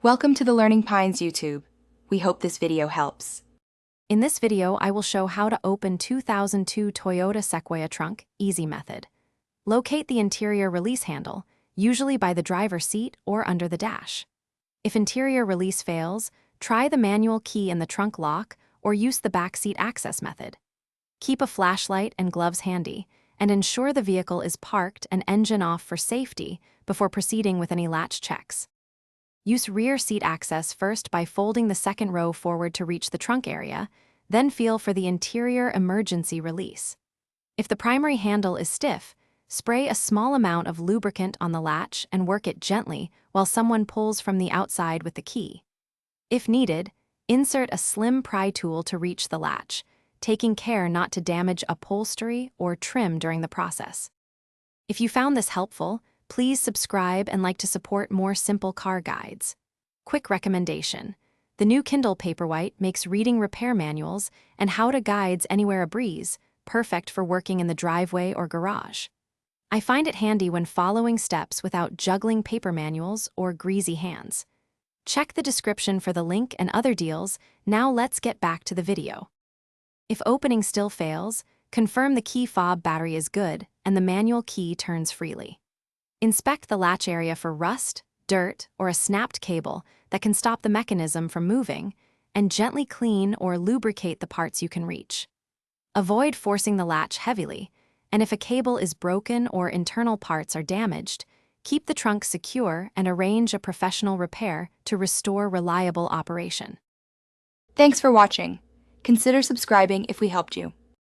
Welcome to the Learning Pines YouTube. We hope this video helps. In this video, I will show how to open 2002 Toyota Sequoia trunk, easy method. Locate the interior release handle, usually by the driver's seat or under the dash. If interior release fails, try the manual key in the trunk lock or use the backseat access method. Keep a flashlight and gloves handy, and ensure the vehicle is parked and engine off for safety before proceeding with any latch checks. Use rear seat access first by folding the second row forward to reach the trunk area, then feel for the interior emergency release. If the primary handle is stiff, spray a small amount of lubricant on the latch and work it gently while someone pulls from the outside with the key. If needed, insert a slim pry tool to reach the latch, taking care not to damage upholstery or trim during the process. If you found this helpful, please subscribe and like to support more simple car guides. Quick recommendation: the new Kindle Paperwhite makes reading repair manuals and how-to guides anywhere a breeze, perfect for working in the driveway or garage. I find it handy when following steps without juggling paper manuals or greasy hands. Check the description for the link and other deals. Now let's get back to the video. If opening still fails, confirm the key fob battery is good and the manual key turns freely. Inspect the latch area for rust, dirt, or a snapped cable that can stop the mechanism from moving, and gently clean or lubricate the parts you can reach. Avoid forcing the latch heavily, and if a cable is broken or internal parts are damaged, keep the trunk secure and arrange a professional repair to restore reliable operation. Thanks for watching. Consider subscribing if we helped you.